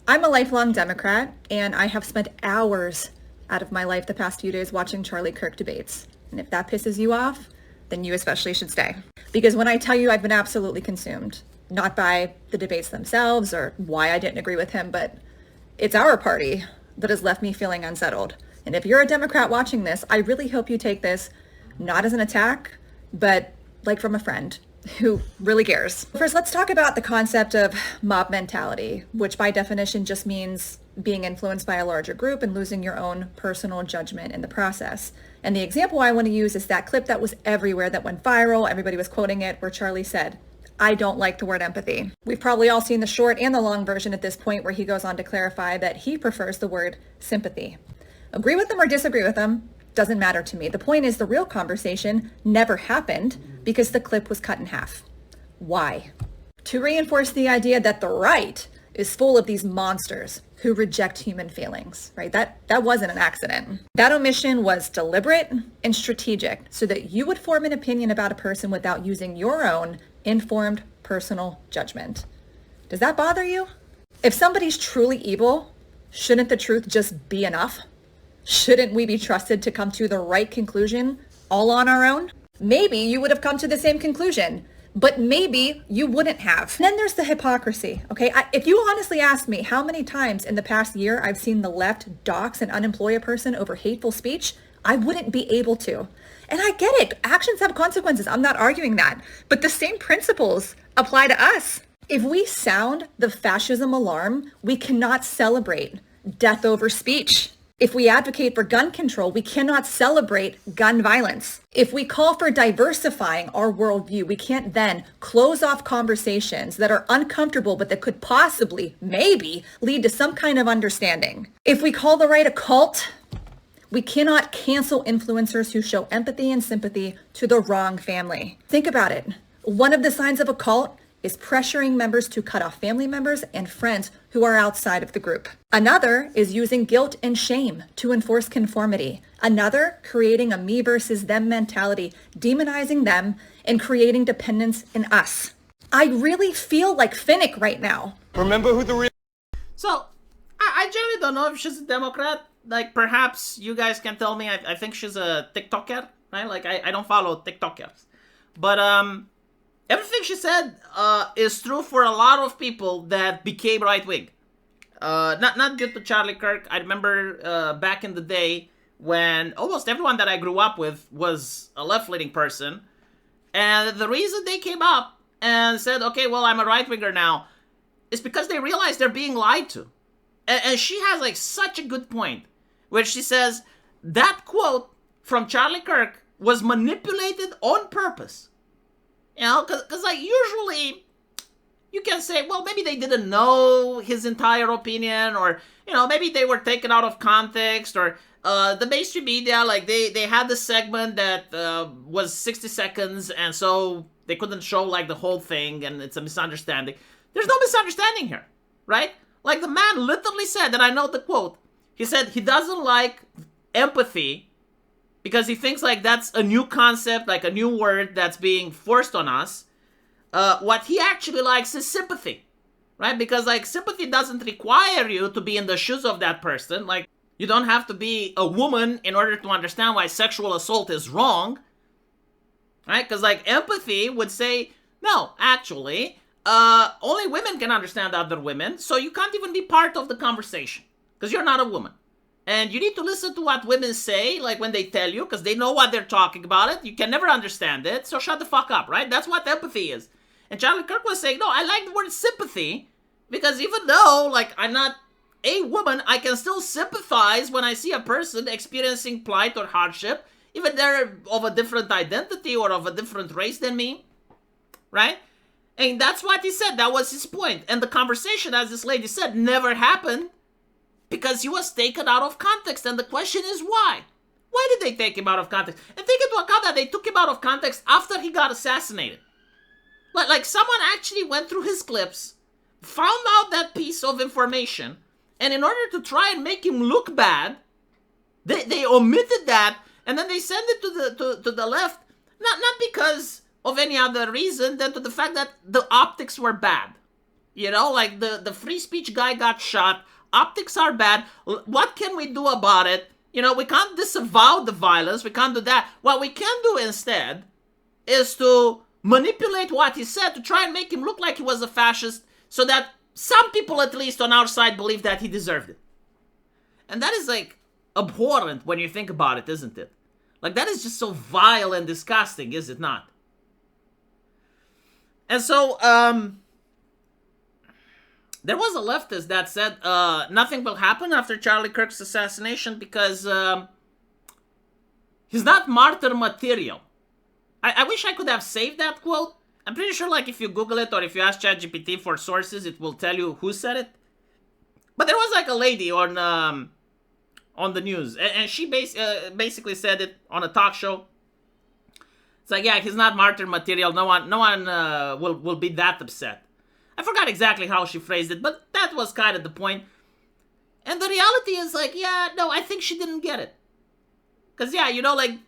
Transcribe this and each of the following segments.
I'm a lifelong Democrat, and I have spent hours out of my life the past few days watching Charlie Kirk debates. And if that pisses you off, then you especially should stay. Because when I tell you I've been absolutely consumed, not by the debates themselves or why I didn't agree with him, but it's our party that has left me feeling unsettled. And if you're a Democrat watching this, I really hope you take this not as an attack, but like from a friend who really cares. First, let's talk about the concept of mob mentality, which by definition just means being influenced by a larger group and losing your own personal judgment in the process. And the example I want to use is that clip that was everywhere, that went viral, everybody was quoting it, where Charlie said, "I don't like the word empathy." We've probably all seen the short and the long version at this point, where he goes on to clarify that he prefers the word sympathy. Agree with him or disagree with him, doesn't matter to me. The point is, the real conversation never happened because the clip was cut in half. Why? To reinforce the idea that the right is full of these monsters who reject human feelings, right? That wasn't an accident. That omission was deliberate and strategic so that you would form an opinion about a person without using your own informed personal judgment. Does that bother you? If somebody's truly evil, shouldn't the truth just be enough? Shouldn't we be trusted to come to the right conclusion all on our own? Maybe you would have come to the same conclusion, but maybe you wouldn't have. And then there's the hypocrisy, okay? If you honestly ask me how many times in the past year I've seen the left dox and unemploy a person over hateful speech, I wouldn't be able to. And I get it. Actions have consequences. I'm not arguing that. But the same principles apply to us. If we sound the fascism alarm, we cannot celebrate death over speech. If we advocate for gun control, we cannot celebrate gun violence. If we call for diversifying our worldview, we can't then close off conversations that are uncomfortable, but that could possibly, maybe, lead to some kind of understanding. If we call the right a cult, we cannot cancel influencers who show empathy and sympathy to the wrong family. Think about it. One of the signs of a cult is pressuring members to cut off family members and friends who are outside of the group. Another is using guilt and shame to enforce conformity. Another, creating a me versus them mentality, demonizing them and creating dependence in us. I really feel like Finnick right now. Remember who the real... So, I generally don't know if she's a Democrat. Like, perhaps you guys can tell me. I think she's a TikToker, right? Like, I don't follow TikTokers. But, everything she said is true for a lot of people that became right-wing. Not due to Charlie Kirk. I remember back in the day when almost everyone that I grew up with was a left-leaning person. And the reason they came up and said, okay, well, I'm a right-winger now, is because they realized they're being lied to. And she has like such a good point, where she says that quote from Charlie Kirk was manipulated on purpose. You know, because like usually you can say, well, maybe they didn't know his entire opinion, or, you know, maybe they were taken out of context, or the mainstream media, like they had this segment that was 60 seconds, and so they couldn't show like the whole thing, and it's a misunderstanding. There's no misunderstanding here, right? Like the man literally said, and I know the quote, he said he doesn't like empathy because he thinks like that's a new concept, like a new word that's being forced on us. What he actually likes is sympathy, right? Because like sympathy doesn't require you to be in the shoes of that person. Like you don't have to be a woman in order to understand why sexual assault is wrong, right? Because like empathy would say, no, actually, only women can understand other women, so you can't even be part of the conversation because you're not a woman. And you need to listen to what women say, like when they tell you, because they know what they're talking about it. You can never understand it, so shut the fuck up, right? That's what empathy is. And Charlie Kirk was saying, no, I like the word sympathy, because even though, like, I'm not a woman, I can still sympathize when I see a person experiencing plight or hardship, even they're of a different identity or of a different race than me, right? And that's what he said. That was his point. And the conversation, as this lady said, never happened, because he was taken out of context. And the question is why? Why did they take him out of context? And take into account that they took him out of context after he got assassinated. Like someone actually went through his clips, found out that piece of information, and in order to try and make him look bad, they omitted that, and then they sent it to the left, not because of any other reason than to the fact that the optics were bad. You know, like the free speech guy got shot. Optics are bad. What can we do about it? You know, we can't disavow the violence. We can't do that. What we can do instead is to manipulate what he said to try and make him look like he was a fascist so that some people, at least on our side, believe that he deserved it. And that is, like, abhorrent when you think about it, isn't it? Like, that is just so vile and disgusting, is it not? And so, there was a leftist that said nothing will happen after Charlie Kirk's assassination because he's not martyr material. I wish I could have saved that quote. I'm pretty sure, like, if you Google it or if you ask ChatGPT for sources, it will tell you who said it. But there was, like, a lady on the news, and she basically said it on a talk show. It's like, yeah, he's not martyr material. No one will be that upset. I forgot exactly how she phrased it, but that was kind of the point. And the reality is, like, yeah, no, I think she didn't get it. Because, yeah, you know, like,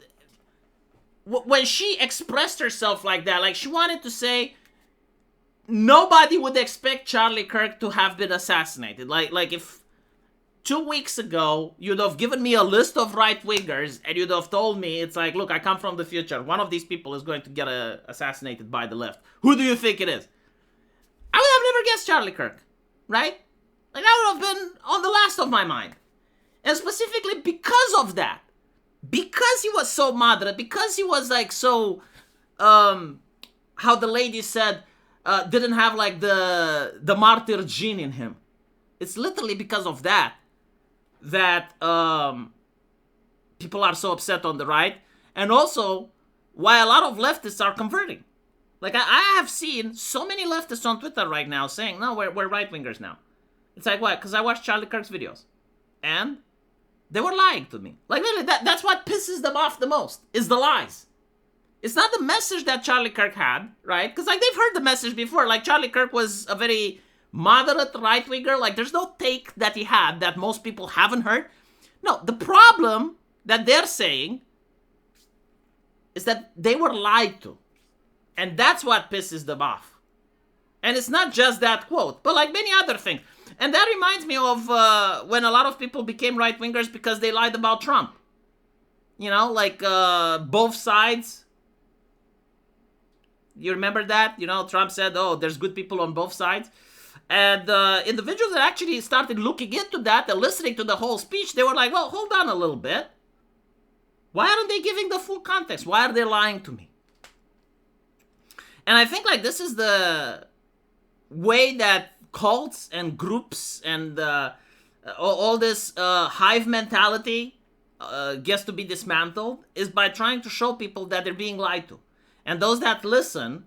when she expressed herself like that, like, she wanted to say nobody would expect Charlie Kirk to have been assassinated. Like if 2 weeks ago you'd have given me a list of right-wingers and you'd have told me, it's like, look, I come from the future. One of these people is going to get assassinated by the left. Who do you think it is? I would have never guessed Charlie Kirk, right? Like, that would have been on the last of my mind. And specifically because of that. Because he was so moderate, because he was, like, so, how the lady said, didn't have, like, the martyr gene in him. It's literally because of that people are so upset on the right. And also, why a lot of leftists are converting. Like, I have seen so many leftists on Twitter right now saying, no, we're right-wingers now. It's like, what? Because I watched Charlie Kirk's videos. And they were lying to me. Like, really, that's what pisses them off the most, is the lies. It's not the message that Charlie Kirk had, right? Because, like, they've heard the message before. Like, Charlie Kirk was a very moderate right-winger. Like, there's no take that he had that most people haven't heard. No, the problem that they're saying is that they were lied to. And that's what pisses them off. And it's not just that quote, but, like, many other things. And that reminds me of when a lot of people became right-wingers because they lied about Trump. You know, like, both sides. You remember that? You know, Trump said, oh, there's good people on both sides. And individuals that actually started looking into that and listening to the whole speech, they were like, well, hold on a little bit. Why aren't they giving the full context? Why are they lying to me? And I think, like, this is the way that cults and groups and all this hive mentality gets to be dismantled, is by trying to show people that they're being lied to. And those that listen,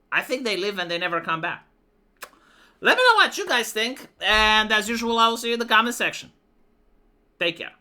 I think they live and they never come back. Let me know what you guys think. And as usual, I will see you in the comment section. Take care.